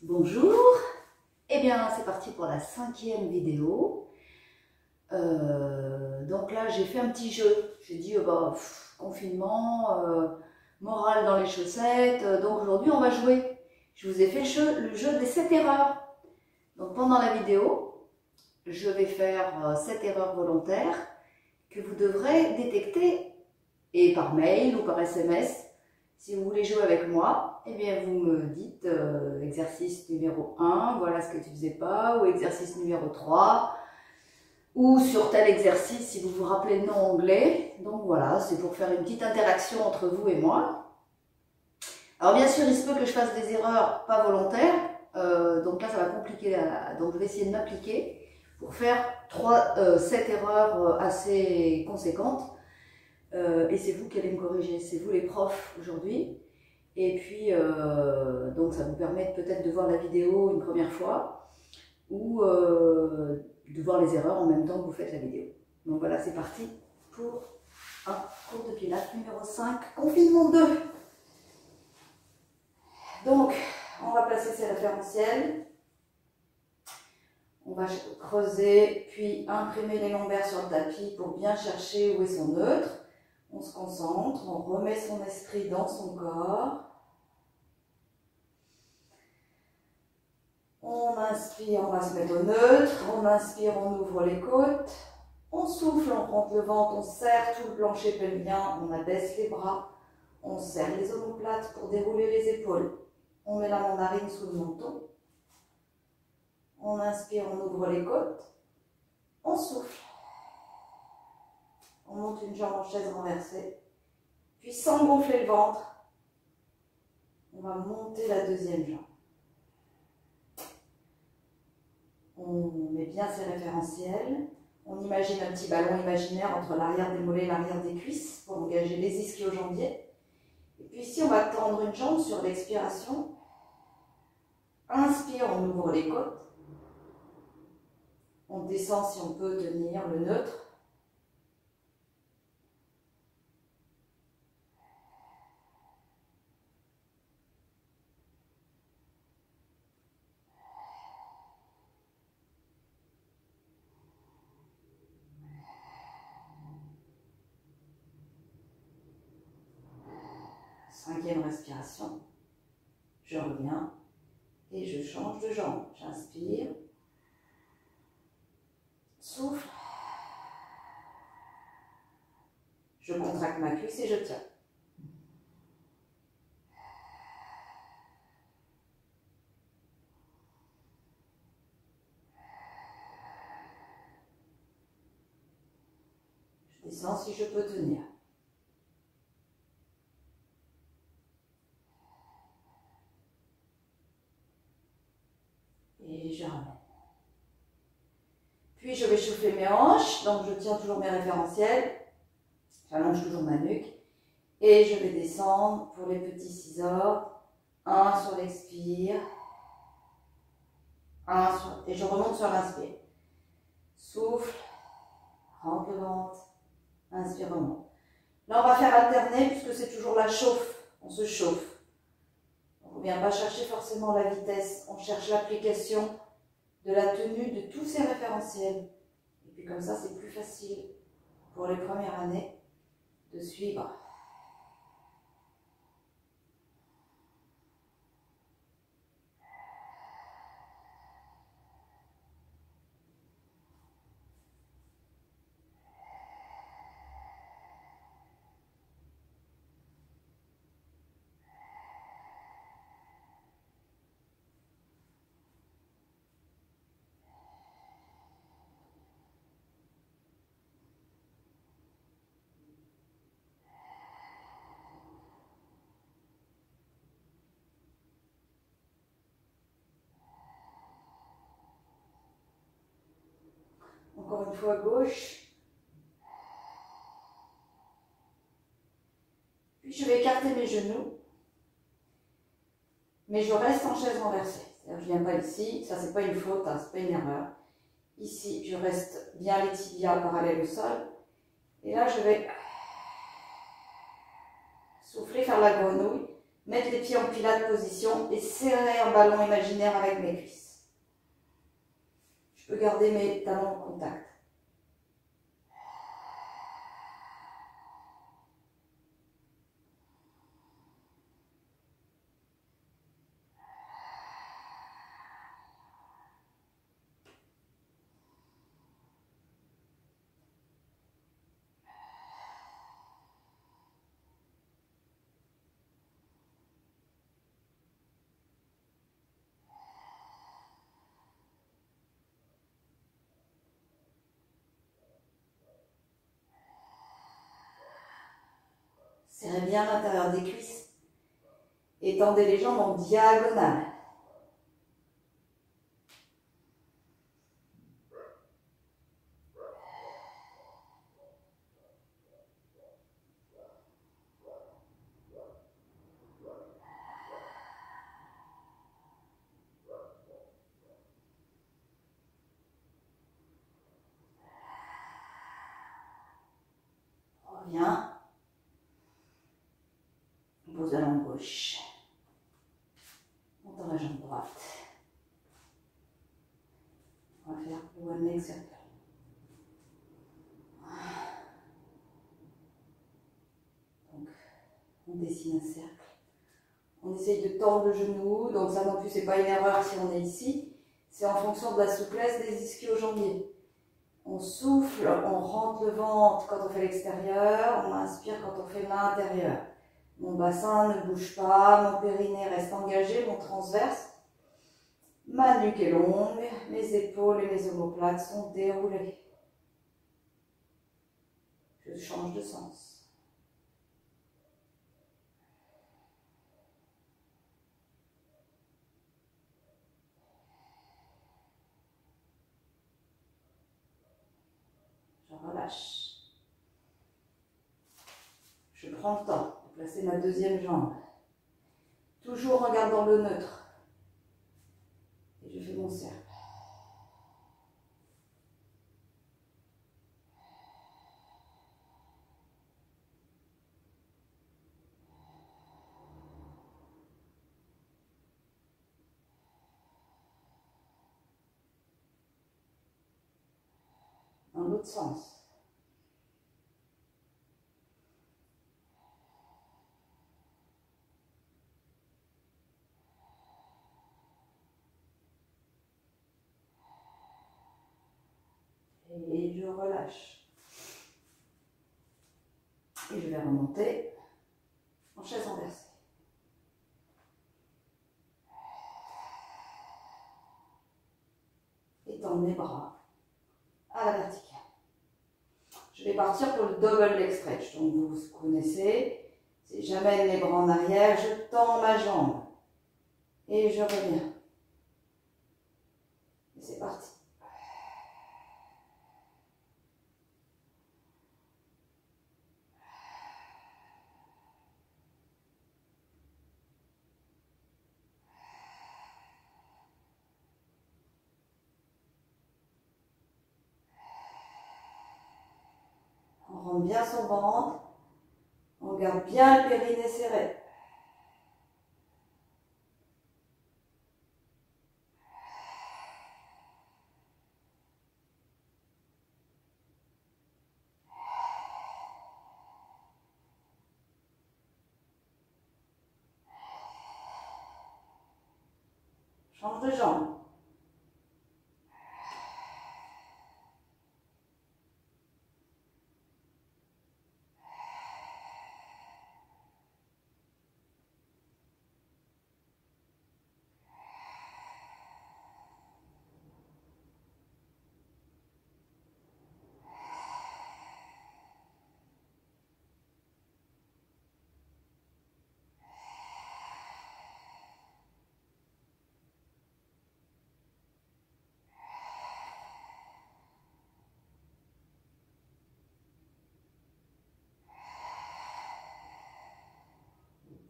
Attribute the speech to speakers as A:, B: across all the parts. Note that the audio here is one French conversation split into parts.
A: Bonjour, eh bien c'est parti pour la 5e vidéo. Donc là j'ai fait un petit jeu, j'ai dit confinement, morale dans les chaussettes, donc aujourd'hui on va jouer. Je vous ai fait le jeu des 7 erreurs. Donc pendant la vidéo, je vais faire 7 erreurs volontaires que vous devrez détecter, et par mail ou par SMS. Si vous voulez jouer avec moi, eh bien vous me dites exercice numéro 1, voilà ce que tu faisais pas, ou exercice numéro 3, ou sur tel exercice si vous vous rappelez le nom anglais. Donc voilà, c'est pour faire une petite interaction entre vous et moi. Alors bien sûr, il se peut que je fasse des erreurs pas volontaires, donc là ça va compliquer, donc je vais essayer de m'appliquer pour faire 7 erreurs assez conséquentes. Et c'est vous qui allez me corriger, c'est vous les profs aujourd'hui. Et puis, donc ça vous permet peut-être de voir la vidéo une première fois ou de voir les erreurs en même temps que vous faites la vidéo. Donc voilà, c'est parti pour un cours de pilates numéro 5, confinement 2. Donc, on va placer ces référentiels. On va creuser, puis imprimer les lombaires sur le tapis pour bien chercher où est son neutre. On se concentre, on remet son esprit dans son corps. On inspire, on va se mettre au neutre. On inspire, on ouvre les côtes. On souffle, on rentre le ventre, on serre tout le plancher pelvien, on abaisse les bras. On serre les omoplates pour dérouler les épaules. On met la mandarine sous le menton. On inspire, on ouvre les côtes. On souffle. On monte une jambe en chaise renversée. Puis sans gonfler le ventre, on va monter la deuxième jambe. On met bien ses référentiels. On imagine un petit ballon imaginaire entre l'arrière des mollets et l'arrière des cuisses pour engager les ischio-jambiers. Et puis ici, on va tendre une jambe sur l'expiration. Inspire, on ouvre les côtes. On descend si on peut tenir le neutre. Cinquième respiration. Je reviens et je change de jambe. J'inspire. Souffle. Je contracte ma cuisse et je tiens. Je descends si je peux tenir. Et je ramène. Puis je vais chauffer mes hanches, donc je tiens toujours mes référentiels. J'allonge toujours ma nuque. Et je vais descendre pour les petits scissors. Un sur l'expire. Et je remonte sur l'inspire. Souffle. Rentre le ventre. Inspire, remonte. Là, on va faire alterner puisque c'est toujours la chauffe. On se chauffe. On ne vient pas chercher forcément la vitesse. On cherche l'application de la tenue de tous ces référentiels. Et puis comme ça, c'est plus facile pour les premières années de suivre. Encore une fois, gauche. Puis je vais écarter mes genoux. Mais je reste en chaise renversée. C'est-à-dire, je ne viens pas ici. Ça, c'est pas une faute, hein, c'est pas une erreur. Ici, je reste bien les tibias parallèles au sol. Et là, je vais souffler, faire la grenouille. mettre les pieds en pilates position et serrer un ballon imaginaire avec mes cuisses. Je peux garder mes talons en contact. Serrez bien l'intérieur des cuisses. Étendez les jambes en diagonale. Reviens. Pose la jambe gauche. Monte la jambe droite. On va faire le one leg circle. Donc, on dessine un cercle. On essaye de tendre le genou. Donc ça non plus, c'est pas une erreur si on est ici. C'est en fonction de la souplesse des ischio-jambiers. On souffle, on rentre le ventre quand on fait l'extérieur. On inspire quand on fait l'intérieur. Mon bassin ne bouge pas, mon périnée reste engagé, mon transverse. Ma nuque est longue, mes épaules et mes omoplates sont déroulées. Je change de sens. Je relâche. Je prends le temps de placer ma deuxième jambe. Toujours en gardant le neutre. Et je fais mon cercle. Dans l'autre sens. Et je relâche. Et je vais remonter en chaise renversée. Étendre mes bras à la verticale. Je vais partir pour le double leg stretch. Donc vous connaissez. Si j'amène les bras en arrière, je tends ma jambe. Et je reviens. Et c'est parti. On rentre bien son ventre. On garde bien le périnée serré. Change de jambe.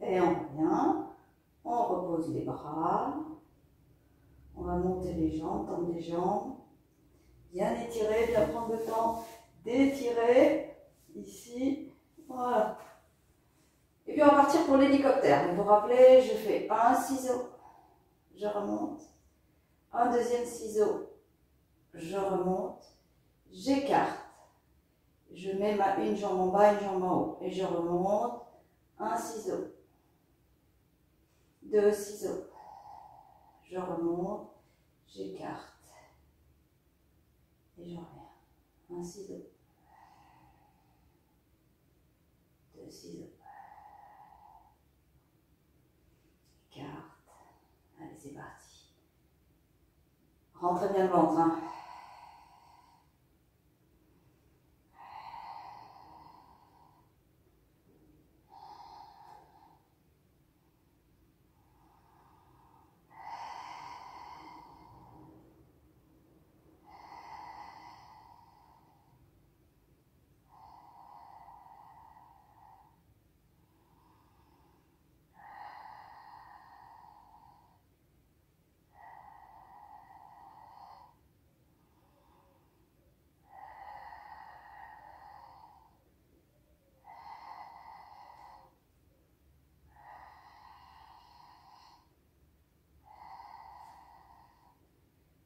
A: Et on revient. On repose les bras. On va monter les jambes, tendre les jambes. Bien étirer, bien prendre le temps d'étirer. Ici. Voilà. Et puis on va partir pour l'hélicoptère. Vous vous rappelez, je fais un ciseau, je remonte, un deuxième ciseau, je remonte, j'écarte, je mets une jambe en bas, une jambe en haut, et je remonte, un ciseau, deux ciseaux, je remonte, j'écarte, et je reviens, un ciseau, deux ciseaux, écarte, allez c'est parti, rentrez bien le ventre, hein.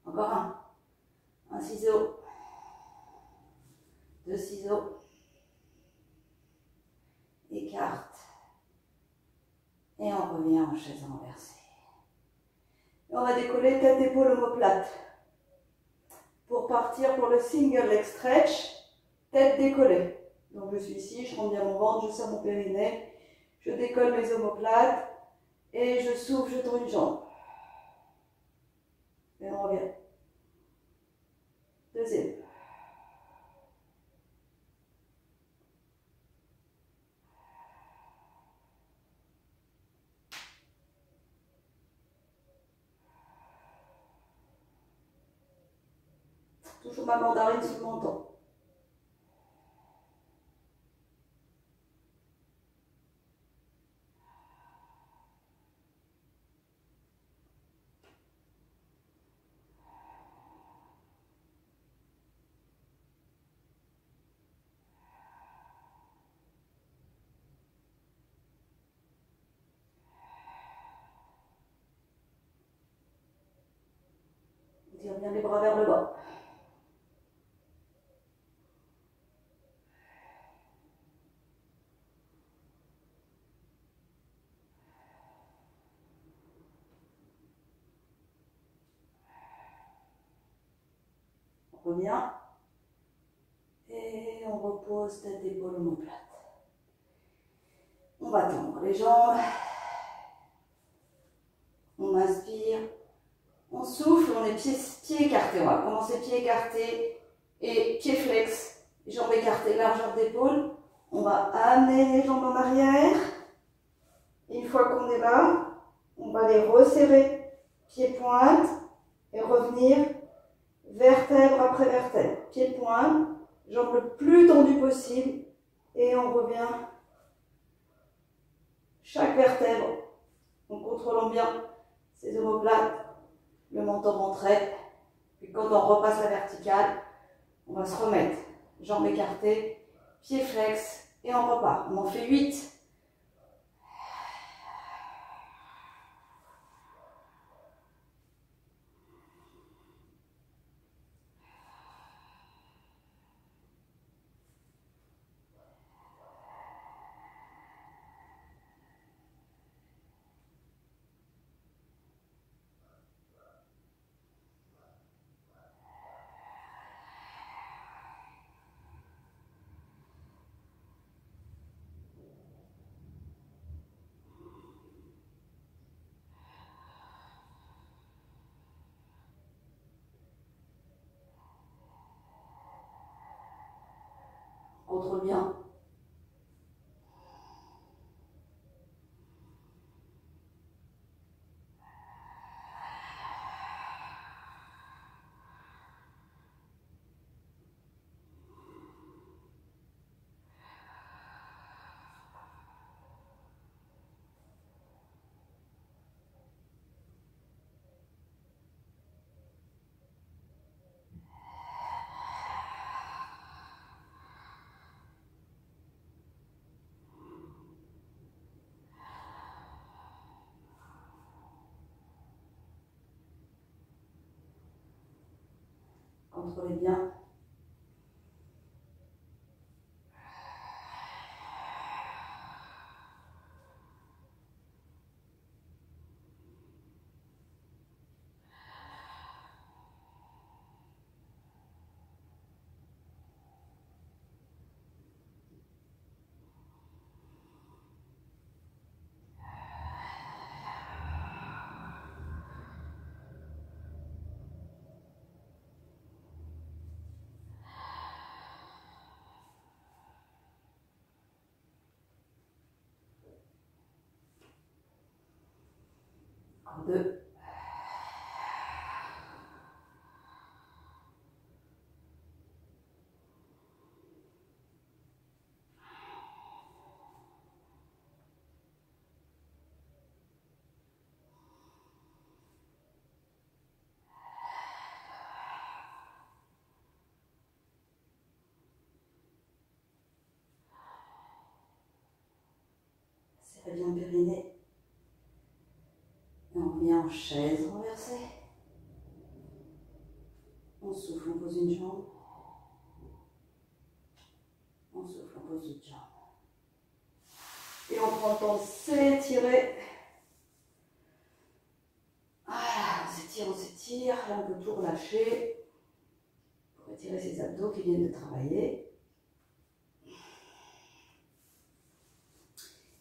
A: Encore un ciseau, deux ciseaux, écarte, et on revient en chaise renversée. Et on va décoller tête, épaule, omoplate. Pour partir pour le single leg stretch, tête décollée. Donc je suis ici, je rentre bien mon ventre, je serre mon périnée, je décolle mes omoplates, et je souffle, je tourne une jambe. Et on revient. Deuxième. Toujours ma mandarine sous le menton. On tire bien les bras vers le bas. On revient. Et on repose tête, épaule, omoplate. On va tendre les jambes. On inspire. On souffle, on est pieds écartés. On va commencer pieds écartés et pieds flex. Jambes écartées, largeur d'épaule. On va amener les jambes en arrière. Une fois qu'on est là, on va les resserrer. Pieds pointe et revenir vertèbre après vertèbre. Pieds pointe, jambes le plus tendues possible. Et on revient chaque vertèbre en contrôlant bien ses omoplates, le menton rentré. Puis quand on repasse la verticale, on va se remettre. Jambes écartées, pieds flex et on repart. On en fait 8. Contrôle bien. contrôlez bien. Encore 2. Serrez bien le périnée. Et on revient en chaise renversée. On souffle, on pose une jambe. On souffle, on pose l'autre jambe. Et on prend le temps de s'étirer. Voilà, on s'étire. Là, on peut tout relâcher. Pour étirer ses abdos qui viennent de travailler.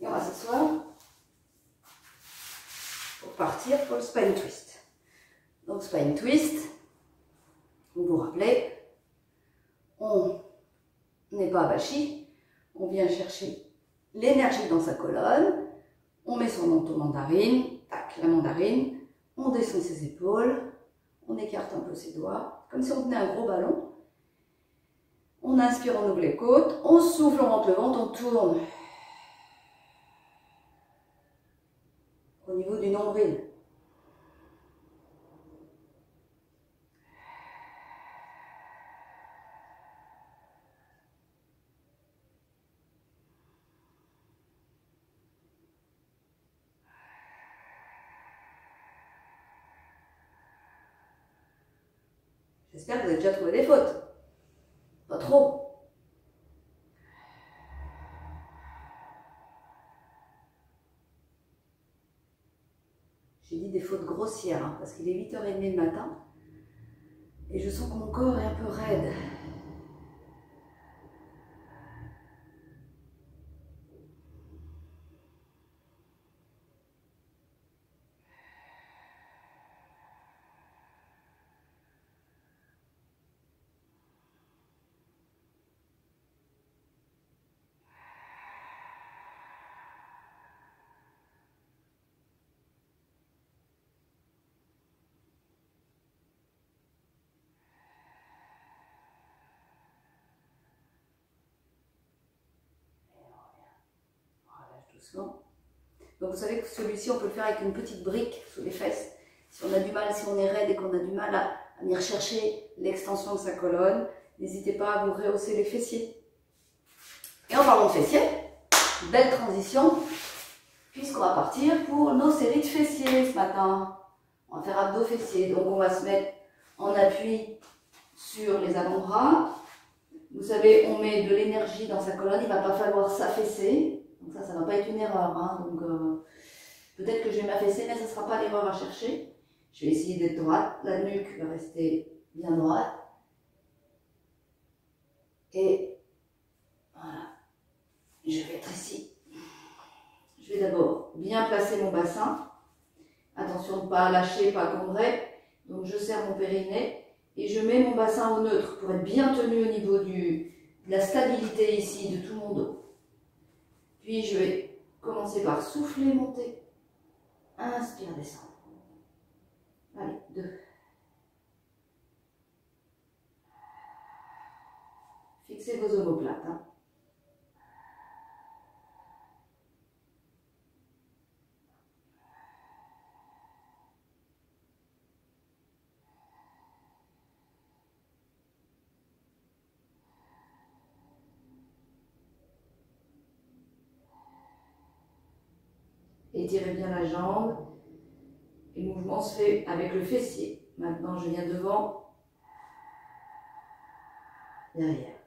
A: Et on va s'asseoir pour partir pour le spine twist. Donc, spine twist, vous vous rappelez, on n'est pas abachi, on vient chercher l'énergie dans sa colonne, on met son menton mandarine, tac, la mandarine, on descend ses épaules, on écarte un peu ses doigts, comme si on tenait un gros ballon. On inspire, on ouvre les côtes, on souffle, on rentre le ventre, on tourne au niveau du nombril. J'espère que vous avez déjà trouvé des fautes. Pas trop. J'ai dit des fautes grossières, hein, parce qu'il est 8h30 le matin. Et je sens que mon corps est un peu raide. Doucement. Donc vous savez que celui-ci, on peut le faire avec une petite brique sous les fesses. Si on a du mal, si on est raide et qu'on a du mal à venir chercher l'extension de sa colonne, n'hésitez pas à vous rehausser les fessiers. Et en parlant de fessiers, belle transition, puisqu'on va partir pour nos séries de fessiers ce matin. On va faire abdos fessiers, donc on va se mettre en appui sur les avant-bras. Vous savez, on met de l'énergie dans sa colonne, il ne va pas falloir s'affaisser. Donc ça ne va pas être une erreur. Hein. Donc peut-être que je vais m'affaisser, mais ce ne sera pas l'erreur à chercher. Je vais essayer d'être droite. La nuque va rester bien droite. Et voilà. Je vais être ici. Je vais d'abord bien placer mon bassin. Attention de ne pas lâcher, pas combrer. Donc je serre mon périnée et je mets mon bassin au neutre pour être bien tenu au niveau de la stabilité ici de tout mon dos. Puis je vais commencer par souffler, monter. Inspire, descendre. Allez, 2. Fixez vos omoplates. Hein. Étirez bien la jambe. Et le mouvement se fait avec le fessier. Maintenant, je viens devant. derrière.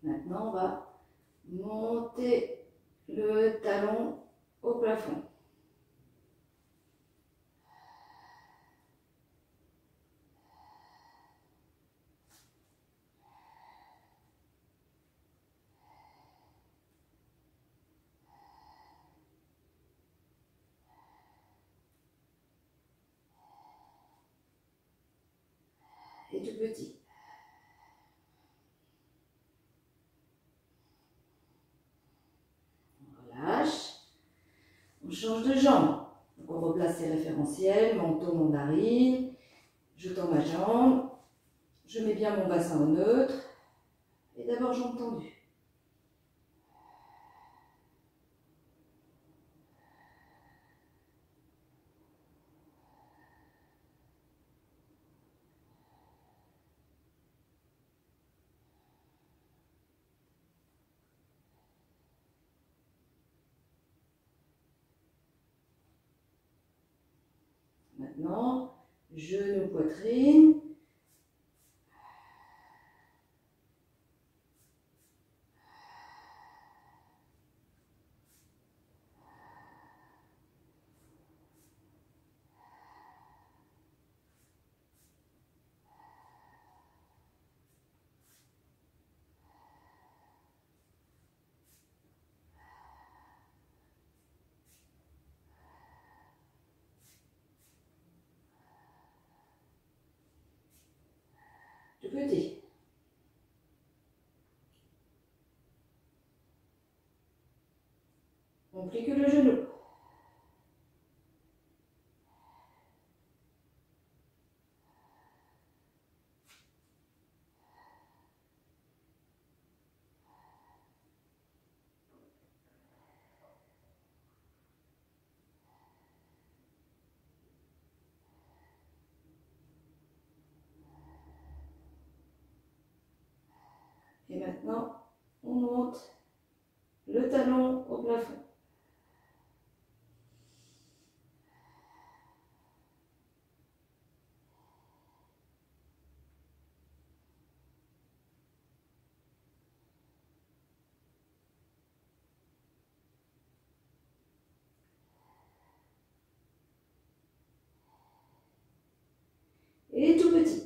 A: Maintenant, on va monter le talon au plafond. Et tout petit. On relâche. On change de jambe. Donc on replace les référentiels, menton, mandarine. Je tends ma jambe. Je mets bien mon bassin au neutre. Et d'abord jambes tendues. Maintenant, genou, poitrine. Tout petit. On plie que le genou. Et maintenant, on monte le talon au plafond. Et tout petit.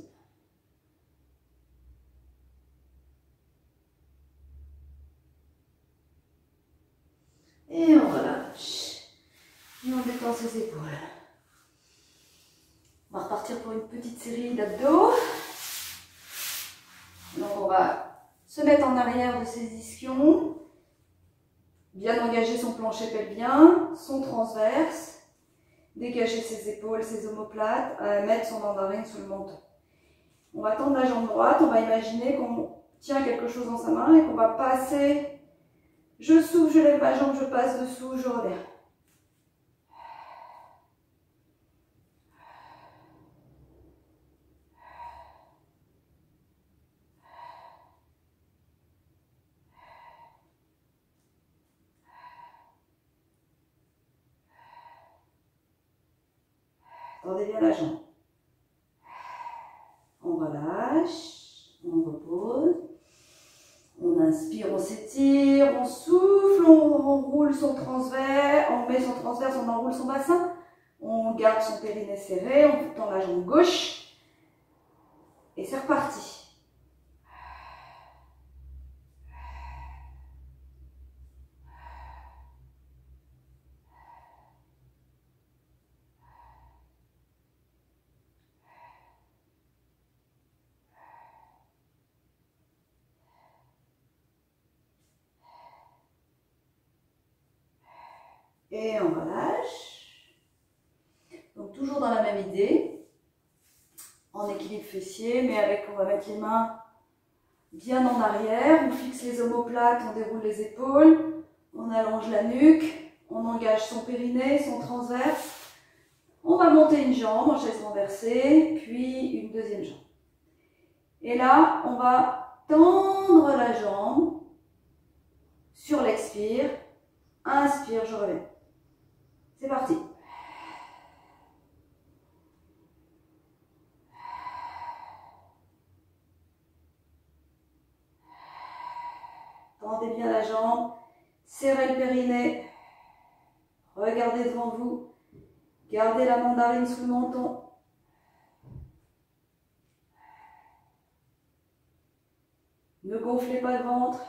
A: Et on relâche. Et on détend ses épaules. On va repartir pour une petite série d'abdos. Donc on va se mettre en arrière de ses ischions. Bien engager son plancher pelvien, son transverse. Dégager ses épaules, ses omoplates. Mettre son mandarine sous le menton. On va tendre la jambe droite. On va imaginer qu'on tient quelque chose dans sa main et qu'on va passer. Je souffle, je lève ma jambe, je passe dessous, je reviens. Tendez bien la jambe. On relâche, on repose. On inspire, on s'étire, on souffle, on roule son transverse, on met son transverse, on enroule son bassin. On garde son périnée serré, on tend la jambe gauche. Et c'est reparti. Et on relâche. Donc toujours dans la même idée, en équilibre fessier, mais avec, on va mettre les mains bien en arrière, on fixe les omoplates, on déroule les épaules, on allonge la nuque, on engage son périnée, son transverse. On va monter une jambe en chaise renversée, puis une deuxième jambe. Et là, on va tendre la jambe sur l'expire. Inspire, je reviens. C'est parti. Tendez bien la jambe, serrez le périnée, regardez devant vous, gardez la mandarine sous le menton. Ne gonflez pas le ventre.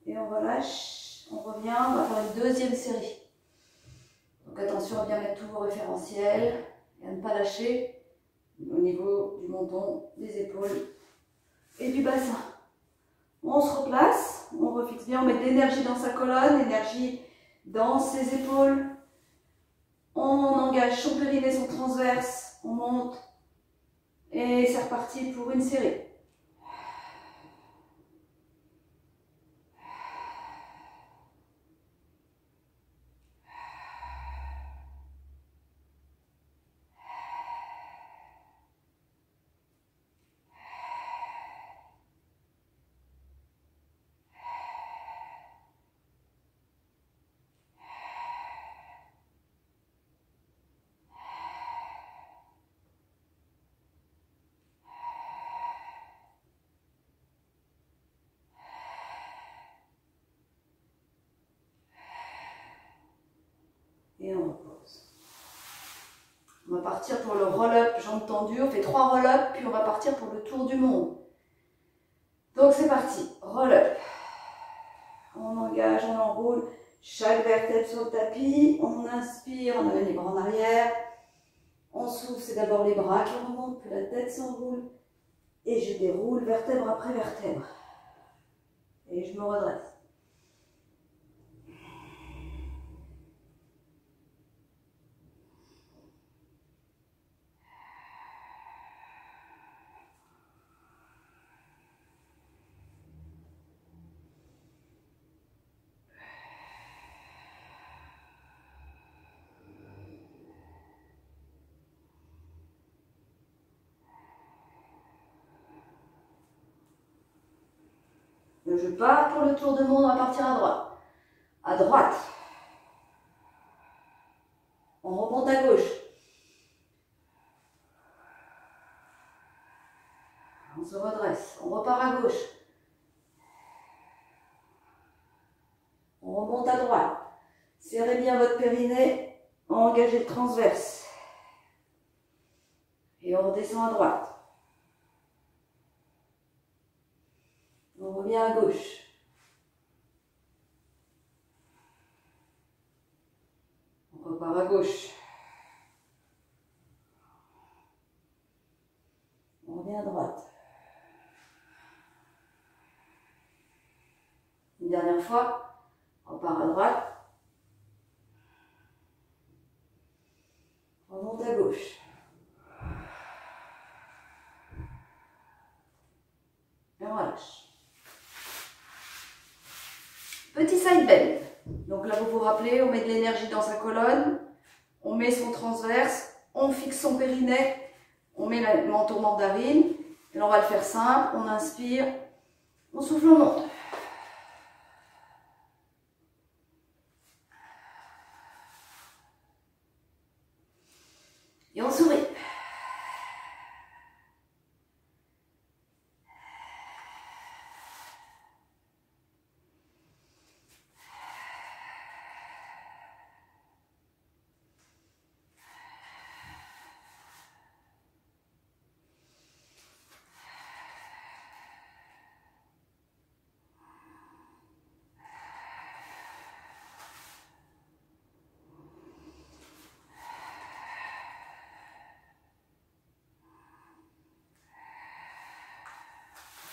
A: Et on relâche, on revient, on va faire une deuxième série. Donc attention à bien mettre tous vos référentiels et à ne pas lâcher au niveau du menton, des épaules et du bassin. On se replace, on refixe bien, on met de l'énergie dans sa colonne, l'énergie dans ses épaules. On engage son périnée, son transverse, on monte et c'est reparti pour une série. Et on repose. On va partir pour le roll-up, jambes tendues. On fait 3 roll-up, puis on va partir pour le tour du monde. Donc c'est parti, roll-up. On engage, on enroule chaque vertèbre sur le tapis. On inspire, on amène les bras en arrière. On souffle, c'est d'abord les bras qui remontent, puis la tête s'enroule. Et je déroule vertèbre après vertèbre. Et je me redresse. Je pars pour le tour de monde, on va partir à droite. À droite. On remonte à gauche. On se redresse. On repart à gauche. On remonte à droite. Serrez bien votre périnée. Engagez le transverse. Et on redescend à droite. On revient à gauche. On repart à gauche. On revient à droite. Une dernière fois. On repart à droite. On remonte à gauche. Et on relâche. Petit side bend. Donc là, vous vous rappelez, on met de l'énergie dans sa colonne, on met son transverse, on fixe son périnée, on met le menton mandarine. Et là, on va le faire simple. On inspire, on souffle, on monte. Et on sourit.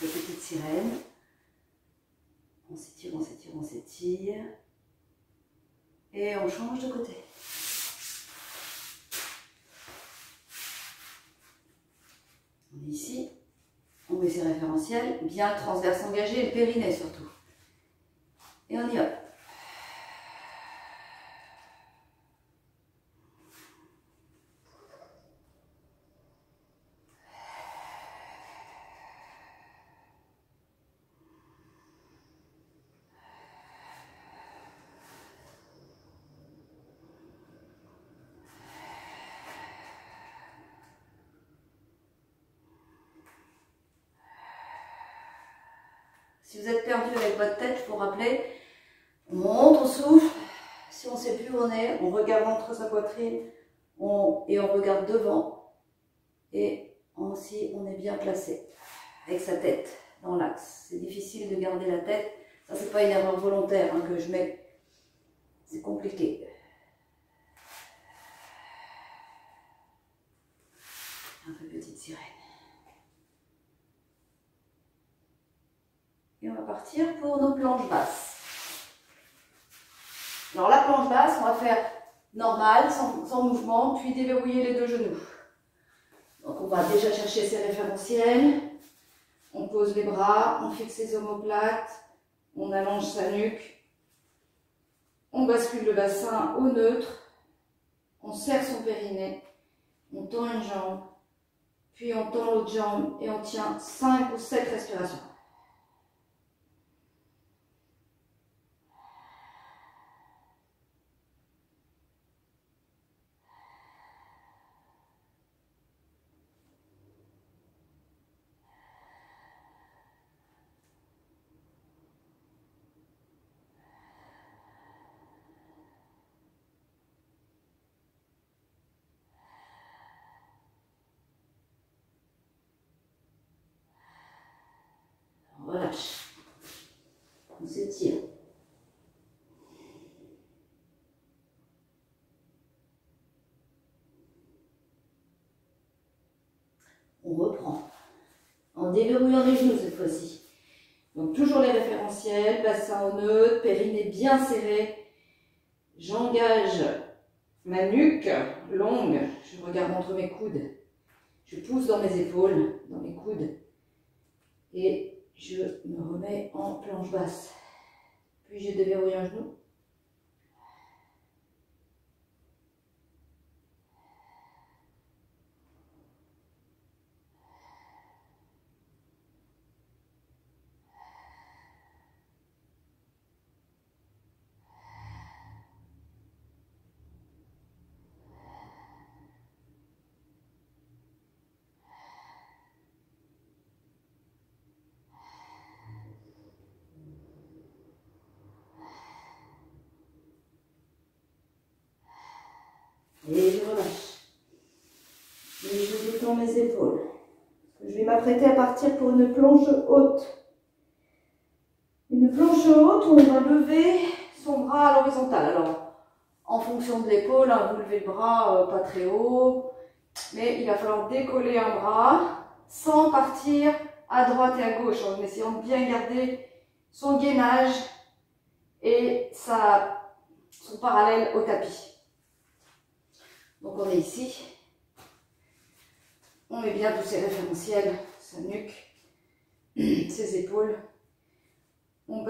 A: les petites sirènes. On s'étire, on s'étire, on s'étire. Et on change de côté. On est ici. On met ses référentiels, bien transverse engagé, le périnée surtout. Et on y va. Si vous êtes perdu avec votre tête, je vous rappelle, on monte, on souffle. Si on ne sait plus où on est, on regarde entre sa poitrine et on regarde devant. Et aussi, on est bien placé avec sa tête dans l'axe. C'est difficile de garder la tête. Ça, c'est pas une erreur volontaire que je mets. C'est compliqué. Un peu petite sirène. Et on va partir pour nos planches basses. Alors la planche basse, on va faire normal, sans mouvement, puis déverrouiller les deux genoux. Donc on va déjà chercher ses référentiels. On pose les bras, on fixe les omoplates, on allonge sa nuque. On bascule le bassin au neutre. On serre son périnée. On tend une jambe, puis on tend l'autre jambe et on tient 5 ou 7 respirations. On relâche. On s'étire. On reprend. En déverrouillant les genoux cette fois-ci. Donc toujours les référentiels, bassin au neutre, périnée bien serré. J'engage ma nuque longue. Je regarde entre mes coudes. Je pousse dans mes épaules, dans mes coudes. Et je me remets en planche basse. Puis je déverrouille un genou. Et je relâche. Et je détends mes épaules. Je vais m'apprêter à partir pour une planche haute. Une planche haute où on va lever son bras à l'horizontale. Alors, en fonction de l'épaule, vous levez le bras pas très haut. Mais il va falloir décoller un bras sans partir à droite et à gauche, en essayant de bien garder son gainage et son parallèle au tapis. Donc on est ici, on met bien tous ses référentiels, sa nuque, ses épaules. On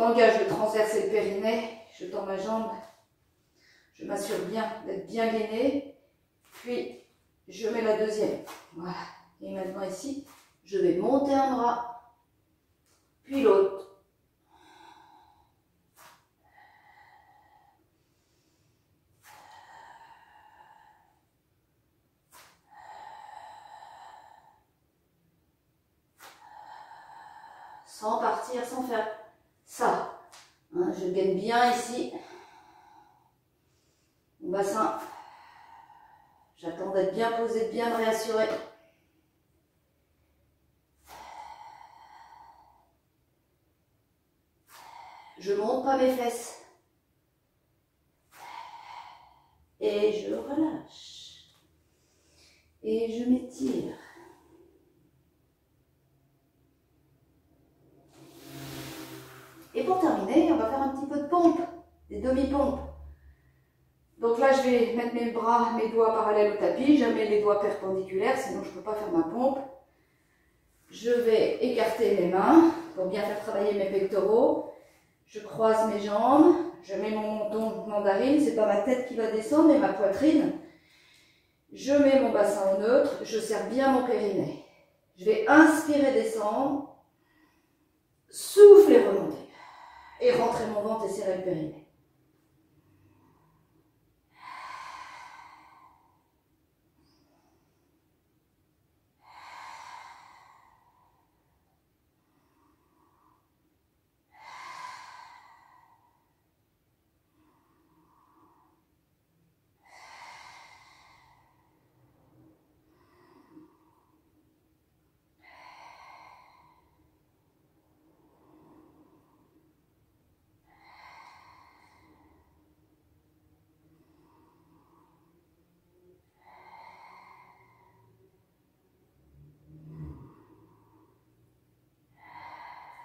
A: engage le transverse et le périnée, je tends ma jambe, je m'assure bien d'être bien gainée, puis je mets la deuxième. Voilà. Et maintenant ici, je vais monter un bras, puis l'autre. Sans partir, sans faire ça. Hein, je gaine bien ici. Mon bassin. J'attends d'être bien posé, de bien me réassurer. Je monte pas mes fesses. Et je relâche. Et je m'étire. Et pour terminer, on va faire un petit peu de pompe, des demi-pompes. Donc là, je vais mettre mes bras, mes doigts parallèles au tapis. Jamais les doigts perpendiculaires, sinon je ne peux pas faire ma pompe. Je vais écarter mes mains pour bien faire travailler mes pectoraux. Je croise mes jambes. Je mets mon menton mandarine. C'est pas ma tête qui va descendre, mais ma poitrine. Je mets mon bassin au neutre. Je serre bien mon périnée. Je vais inspirer, descendre. Souffler, remonter. Et rentrer mon ventre et serrer le périnée.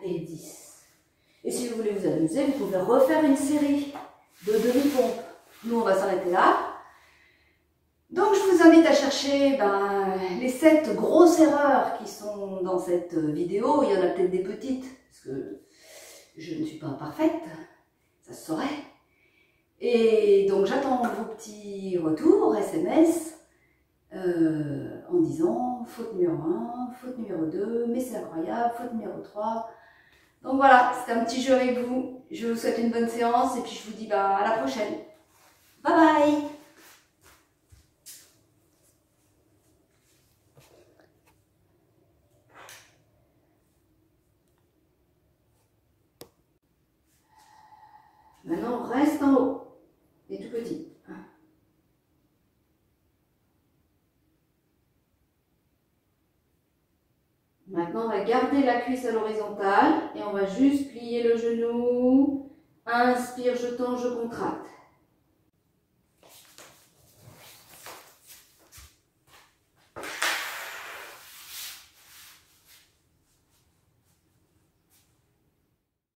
A: Et 10. Et si vous voulez vous amuser, vous pouvez refaire une série de demi-pompes. Nous, on va s'arrêter là. Donc, je vous invite à chercher les 7 grosses erreurs qui sont dans cette vidéo. Il y en a peut-être des petites, parce que je ne suis pas parfaite, ça se saurait. Et donc, j'attends vos petits retours, SMS, en disant faute numéro 1, faute numéro 2, mais c'est incroyable, faute numéro 3. Donc voilà, c'était un petit jeu avec vous. Je vous souhaite une bonne séance et puis je vous dis à la prochaine. Bye bye! Maintenant, reste en haut. Et tout petit. Maintenant, on va garder la cuisse à l'horizontale et on va juste plier le genou. Inspire, je tends, je contracte.